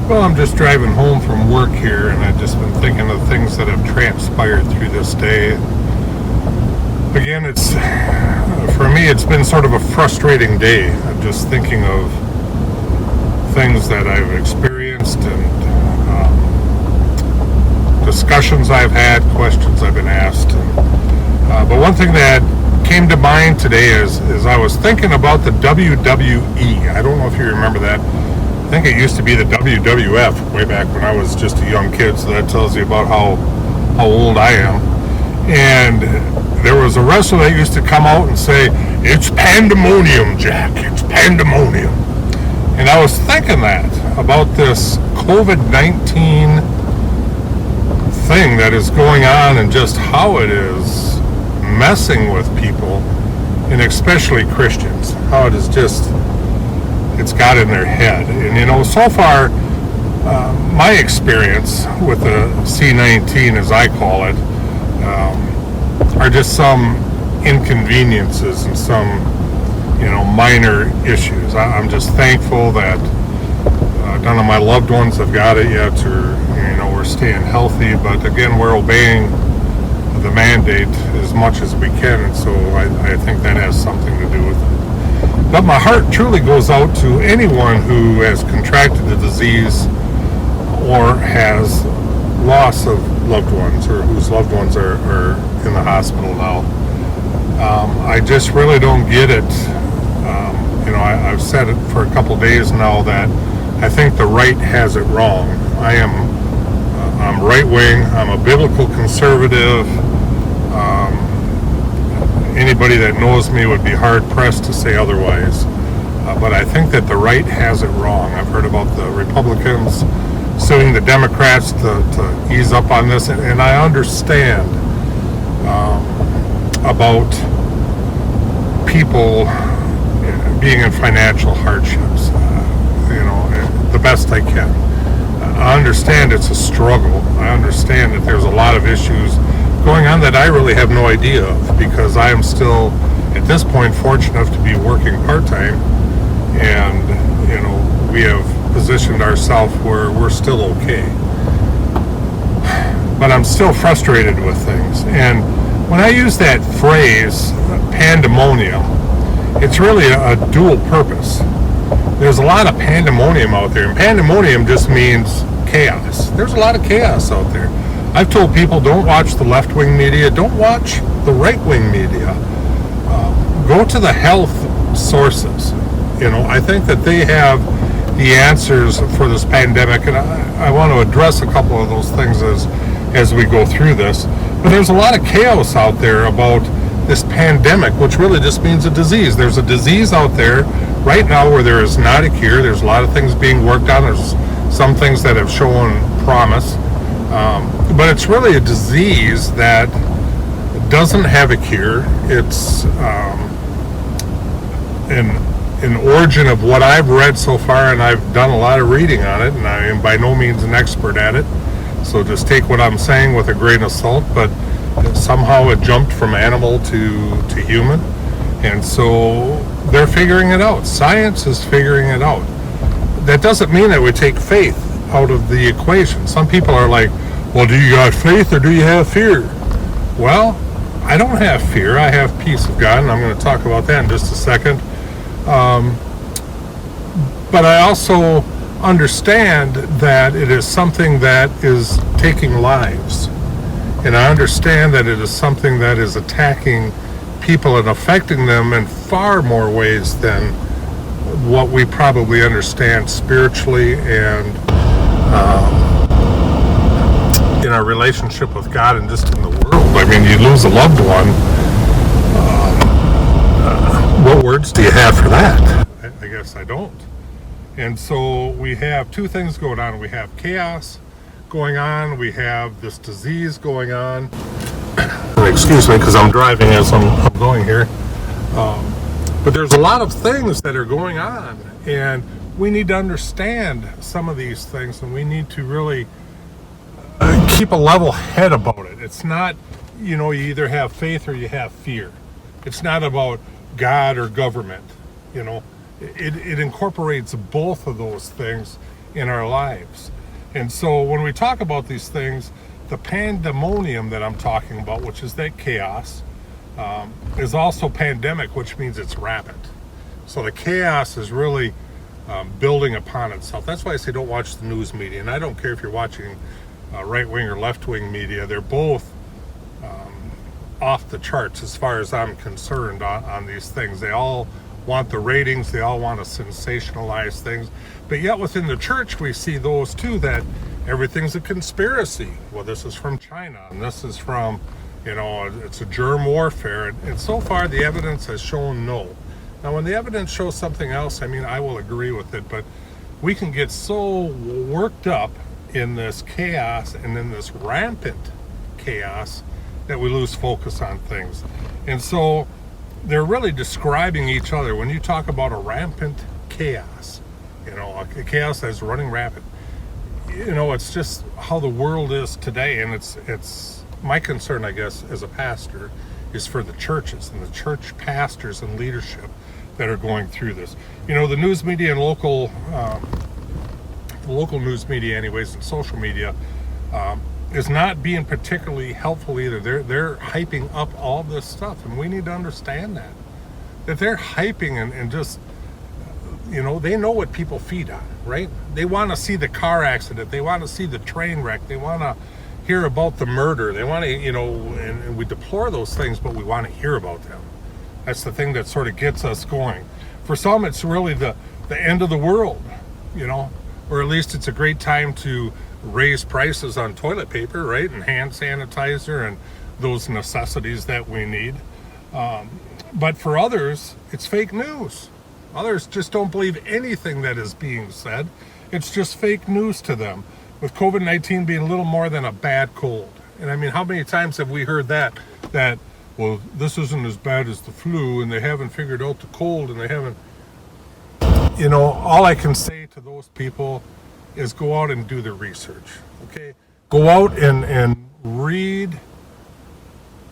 Well, I'm just driving home from work here, and I've just been thinking of things that have transpired through this day. Again, it's for me, it's been sort of a frustrating day. I'm just thinking of things that I've experienced and discussions I've had, questions I've been asked. But one thing that came to mind today is I was thinking about the WWE. I don't know if you remember that. I think it used to be the WWF way back when I was just a young kid, so that tells you about how old I am. And there was a wrestler that used to come out and say, "It's Pandemonium, Jack, it's Pandemonium." And I was thinking that about this COVID-19 thing that is going on and just how it is messing with people, and especially Christians, how it is just, it's got in their head. And so far, my experience with the C-19, as I call it, are just some inconveniences and some, minor issues. I'm just thankful that none of my loved ones have got it yet, or, we're staying healthy. But again, we're obeying the mandate as much as we can, and so I think that has something to do with it. But my heart truly goes out to anyone who has contracted the disease or has loss of loved ones, or whose loved ones are in the hospital now. I just really don't get it. I've said it for a couple days now that I think the right has it wrong. I'm right-wing. I'm a biblical conservative. Anybody that knows me would be hard-pressed to say otherwise. But I think that the right has it wrong. I've heard about the Republicans suing the Democrats to ease up on this, and I understand about people being in financial hardships, the best I can. I understand it's a struggle. I understand that there's a lot of issues going on that I really have no idea of, because I am still, at this point, fortunate enough to be working part-time, and, we have positioned ourselves where we're still okay. But I'm still frustrated with things. And when I use that phrase, pandemonium, it's really a dual purpose. There's a lot of pandemonium out there, and pandemonium just means chaos. There's a lot of chaos out there. I've told people, don't watch the left-wing media, don't watch the right-wing media. Go to the health sources. I think that they have the answers for this pandemic, and I want to address a couple of those things as we go through this. But there's a lot of chaos out there about this pandemic, which really just means a disease. There's a disease out there right now where there is not a cure. There's a lot of things being worked on. There's some things that have shown promise. But it's really a disease that doesn't have a cure. It's an origin of what I've read so far, and I've done a lot of reading on it, and I am by no means an expert at it. So just take what I'm saying with a grain of salt, but somehow it jumped from animal to human. And so they're figuring it out. Science is figuring it out. That doesn't mean that we take faith out of the equation. Some people are like, well, do you got faith or do you have fear? Well, I don't have fear. I have peace of God, and I'm going to talk about that in just a second. But I also understand that it is something that is taking lives. And I understand that it is something that is attacking people and affecting them in far more ways than what we probably understand spiritually and in our relationship with God and just in the world. I mean, you lose a loved one. What words do you have for that? I guess I don't. And so we have two things going on. We have chaos going on. We have this disease going on. Excuse me, because I'm driving as I'm going here. But there's a lot of things that are going on, and we need to understand some of these things, and we need to really keep a level head about it. It's not, you either have faith or you have fear. It's not about God or government. It incorporates both of those things in our lives. And so when we talk about these things, the pandemonium that I'm talking about, which is that chaos, is also pandemic, which means it's rapid. So the chaos is really building upon itself. That's why I say don't watch the news media. And I don't care if you're watching right-wing or left-wing media. They're both off the charts as far as I'm concerned on these things. They all want the ratings. They all want to sensationalize things. But yet within the church, we see those too, that everything's a conspiracy. Well, this is from China, and this is from, it's a germ warfare. And so far, the evidence has shown no. Now, when the evidence shows something else, I will agree with it, but we can get so worked up in this chaos and in this rampant chaos that we lose focus on things. And so they're really describing each other. When you talk about a rampant chaos, a chaos that's running rapid, it's just how the world is today. And it's my concern, I guess, as a pastor, is for the churches and the church pastors and leadership that are going through this. The news media and local news media anyways, and social media, is not being particularly helpful either. They're hyping up all this stuff, and we need to understand that they're hyping and just, they know what people feed on, right? They want to see the car accident. They want to see the train wreck. They want to hear about the murder. They want to, and we deplore those things, but we want to hear about them. That's the thing that sort of gets us going. For some, it's really the end of the world, or at least it's a great time to raise prices on toilet paper, right? And hand sanitizer and those necessities that we need. But for others, it's fake news. Others just don't believe anything that is being said. It's just fake news to them, with COVID-19 being little more than a bad cold. And how many times have we heard that, well, this isn't as bad as the flu, and they haven't figured out the cold, and they haven't, all I can say to those people is go out and do the research, okay? Go out and read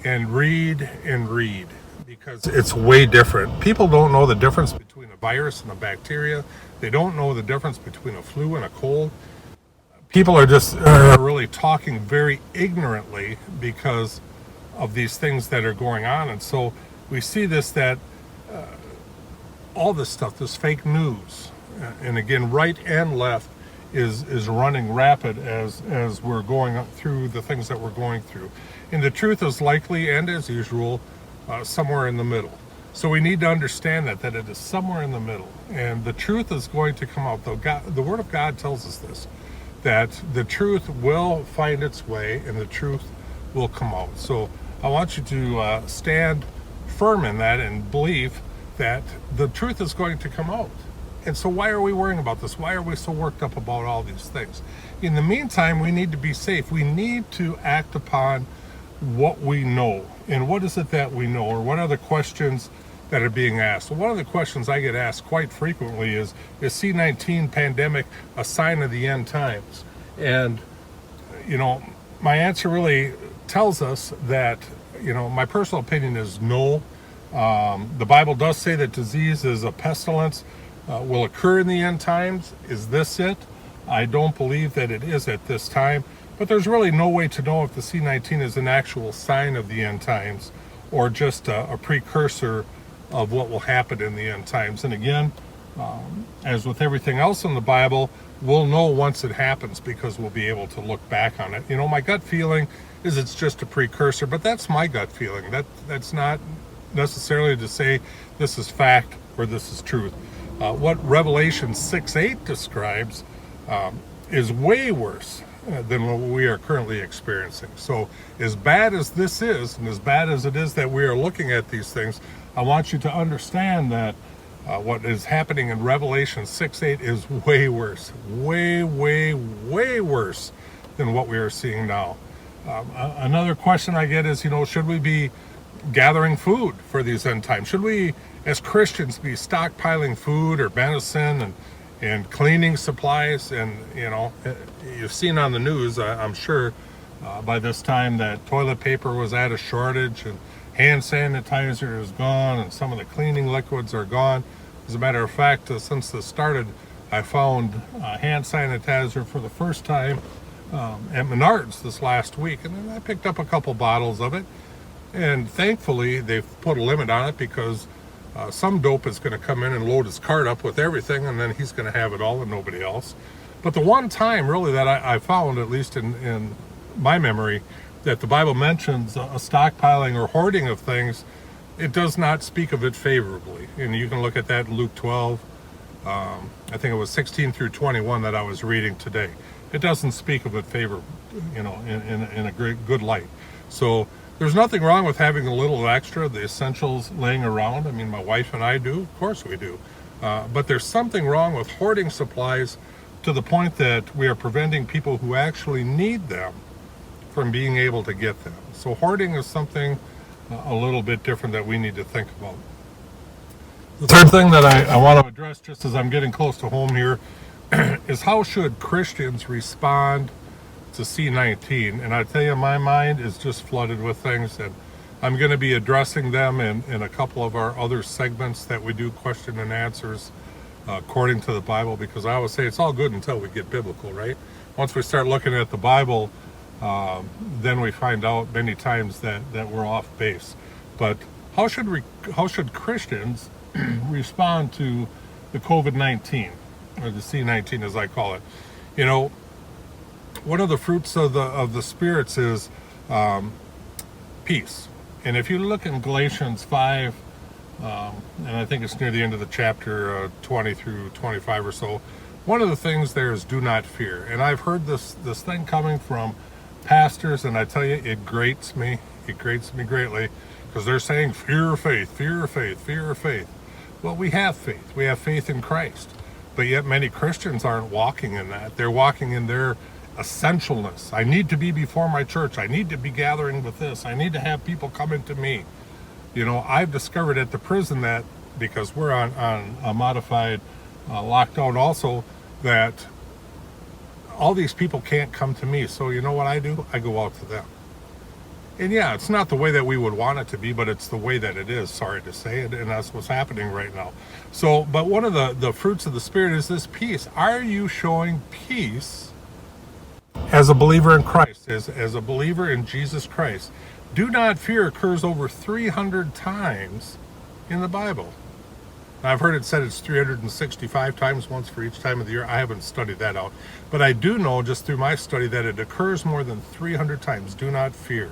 and read and read, because it's way different. People don't know the difference between a virus and a bacteria. They don't know the difference between a flu and a cold. People are just really talking very ignorantly because of these things that are going on. And so we see this, that all this stuff, this fake news, and again, right and left, is running rapid as we're going through the things that we're going through. And the truth is likely, and as usual, somewhere in the middle. So we need to understand that it is somewhere in the middle. And the truth is going to come out. The Word of God tells us this, that the truth will find its way and the truth will come out. So I want you to stand firm in that and believe that the truth is going to come out. And so why are we worrying about this? Why are we so worked up about all these things? In the meantime, we need to be safe. We need to act upon what we know. And what is it that we know? Or what are the questions that are being asked? Well, one of the questions I get asked quite frequently is C-19 pandemic a sign of the end times? And, my answer really tells us that, my personal opinion is no. The Bible does say that disease is a pestilence, will occur in the end times. Is this it? I don't believe that it is at this time, but there's really no way to know if the C-19 is an actual sign of the end times or just a precursor of what will happen in the end times. And again, as with everything else in the Bible, we'll know once it happens because we'll be able to look back on it. My gut feeling is it's just a precursor, but that's my gut feeling. That's not necessarily to say this is fact or this is truth. What Revelation 6:8 describes is way worse than what we are currently experiencing. So as bad as this is, and as bad as it is that we are looking at these things, I want you to understand that what is happening in Revelation 6:8 is way worse, way, way, way worse than what we are seeing now. Another question I get is, should we be gathering food for these end times? Should we, as Christians, be stockpiling food or medicine and cleaning supplies? And, you've seen on the news, I'm sure, by this time that toilet paper was at a shortage and hand sanitizer is gone and some of the cleaning liquids are gone. As a matter of fact, since this started, I found hand sanitizer for the first time at Menards this last week, and then I picked up a couple bottles of it. And thankfully, they've put a limit on it because some dope is going to come in and load his cart up with everything, and then he's going to have it all and nobody else. But the one time, really, that I found, at least in my memory, that the Bible mentions a stockpiling or hoarding of things, it does not speak of it favorably. And you can look at that in Luke 12. I think it was 16 through 21 that I was reading today. It doesn't speak of it favorably, in a good light. So there's nothing wrong with having a little extra, the essentials laying around. I mean, my wife and I do, of course we do. But there's something wrong with hoarding supplies to the point that we are preventing people who actually need them from being able to get them. So hoarding is something a little bit different that we need to think about. The third thing that I want to address, just as I'm getting close to home here, is how should Christians respond to C-19? And I tell you, my mind is just flooded with things, and I'm going to be addressing them in a couple of our other segments that we do, question and answers according to the Bible, because I always say it's all good until we get biblical, right? Once we start looking at the Bible, then we find out many times that we're off base. But how should Christians respond to the COVID-19, or the C-19 as I call it? You know, one of the fruits of the spirits is peace. And if you look in Galatians 5, and I think it's near the end of the chapter 20 through 25 or so, one of the things there is do not fear. And I've heard this thing coming from pastors, and I tell you, it grates me greatly, because they're saying fear or faith, fear or faith, fear or faith. Well, we have faith in Christ, but yet many Christians aren't walking in that. They're walking in their essentialness. I need to be before my church. I need to be gathering with this. I need to have people coming to me. You know, I've discovered at the prison that, because we're on a modified lockdown also, that all these people can't come to me. So you know what I do? I go out to them. And yeah, it's not the way that we would want it to be, but it's the way that it is, sorry to say it, and that's what's happening right now. So, but one of the fruits of the Spirit is this peace. Are you showing peace as a believer in Christ, as a believer in Jesus Christ? Do not fear occurs over 300 times in the Bible. I've heard it said it's 365 times, once for each time of the year. I haven't studied that out. But I do know, just through my study, that it occurs more than 300 times. Do not fear.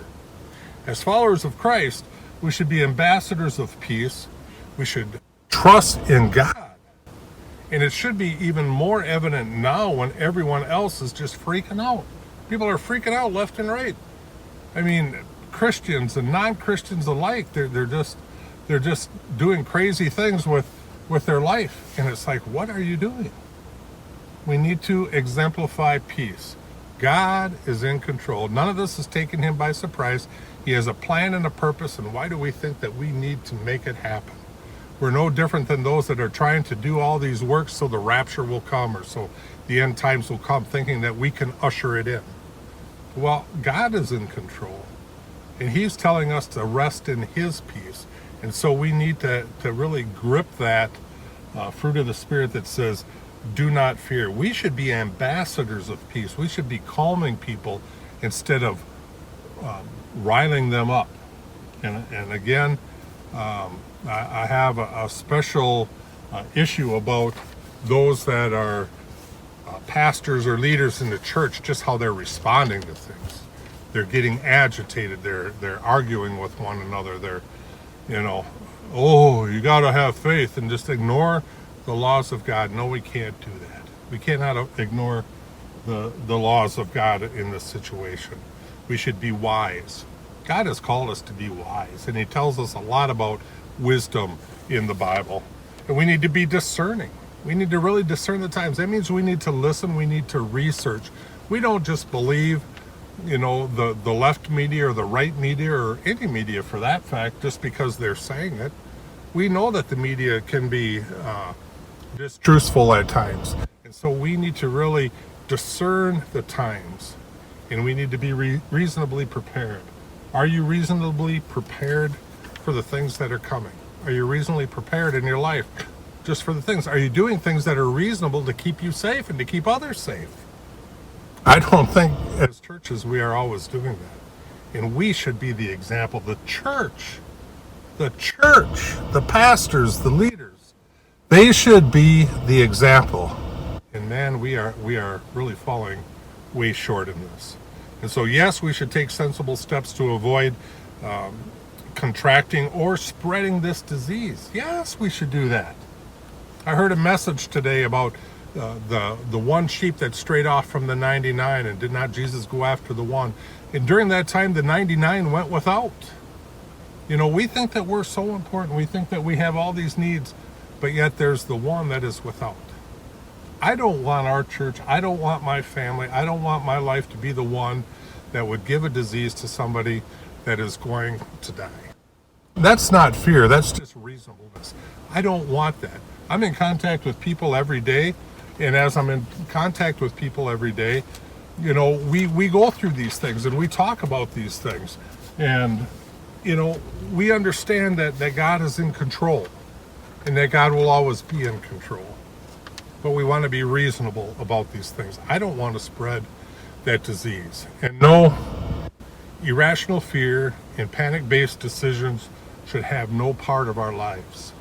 As followers of Christ, we should be ambassadors of peace. We should trust in God. And it should be even more evident now when everyone else is just freaking out. People are freaking out left and right. I mean, Christians and non-Christians alike, they're just doing crazy things with their life. And it's like, what are you doing? We need to exemplify peace. God is in control. None of this is taking him by surprise. He has a plan and a purpose, and why do we think that we need to make it happen? We're no different than those that are trying to do all these works so the rapture will come, or so the end times will come, thinking that we can usher it in. Well, God is in control, and he's telling us to rest in his peace. And so we need to really grip that fruit of the Spirit that says, do not fear. We should be ambassadors of peace. We should be calming people instead of riling them up. And again, I have a special issue about those that are pastors or leaders in the church, just how they're responding to things. They're getting agitated. They're arguing with one another. They're, oh, you got to have faith, and just ignore the laws of God. No, we can't do that. We cannot ignore the laws of God in this situation. We should be wise. God has called us to be wise, and he tells us a lot about wisdom in the Bible. And we need to be discerning. We need to really discern the times. That means we need to listen. We need to research. We don't just believe, the left media or the right media or any media for that fact, just because they're saying it. We know that the media can be distrustful at times. And so we need to really discern the times, and we need to be reasonably prepared. Are you reasonably prepared for the things that are coming? Are you reasonably prepared in your life just for the things? Are you doing things that are reasonable to keep you safe and to keep others safe? I don't think as churches we are always doing that. And we should be the example. The church, the pastors, the leaders, they should be the example. And man, we are really falling way short in this. And so yes, we should take sensible steps to avoid contracting or spreading this disease. Yes, we should do that. I heard a message today about the one sheep that strayed off from the 99, and did not Jesus go after the one? And during that time, the 99 went without. You know, we think that we're so important. We think that we have all these needs, but yet there's the one that is without. I don't want our church, I don't want my family, I don't want my life to be the one that would give a disease to somebody that is going to die. That's not fear, that's just reasonableness. I don't want that. I'm in contact with people every day, and as I'm in contact with people every day, you know, we go through these things and we talk about these things. And, you know, we understand that God is in control and that God will always be in control. But we want to be reasonable about these things. I don't want to spread that disease. And no, irrational fear and panic-based decisions should have no part of our lives.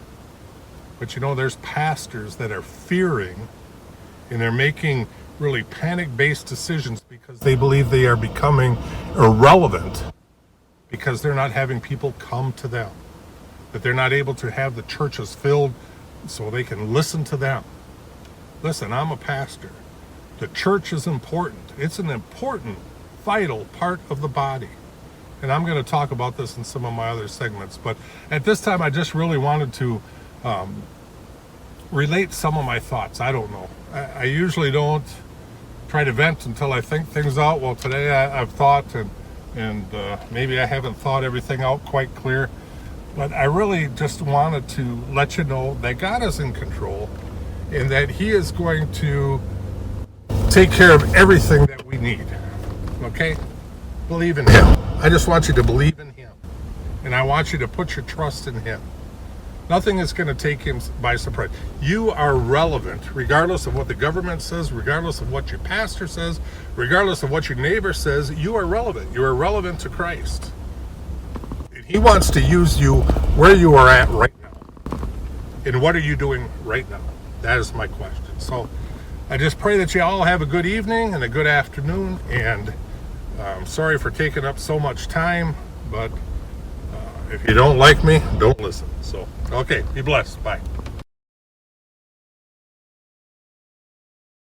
But you know, there's pastors that are fearing and they're making really panic-based decisions because they believe they are becoming irrelevant because they're not having people come to them, that they're not able to have the churches filled so they can listen to them. Listen, I'm a pastor. The church is important. It's an important, vital part of the body. And I'm going to talk about this in some of my other segments. But at this time, I just really wanted to relate some of my thoughts. I don't know. I usually don't try to vent until I think things out. Well, today I've thought, and maybe I haven't thought everything out quite clear. But I really just wanted to let you know that God is in control and that He is going to take care of everything that we need. Okay? Believe in Him. I just want you to believe in Him. And I want you to put your trust in Him. Nothing is going to take Him by surprise. You are relevant, regardless of what the government says, regardless of what your pastor says, regardless of what your neighbor says. You are relevant. You are relevant to Christ. And He wants to use you where you are at right now. And what are you doing right now? That is my question. So I just pray that you all have a good evening and a good afternoon. And I'm sorry for taking up so much time, but if you don't like me, don't listen. So, okay, be blessed. Bye.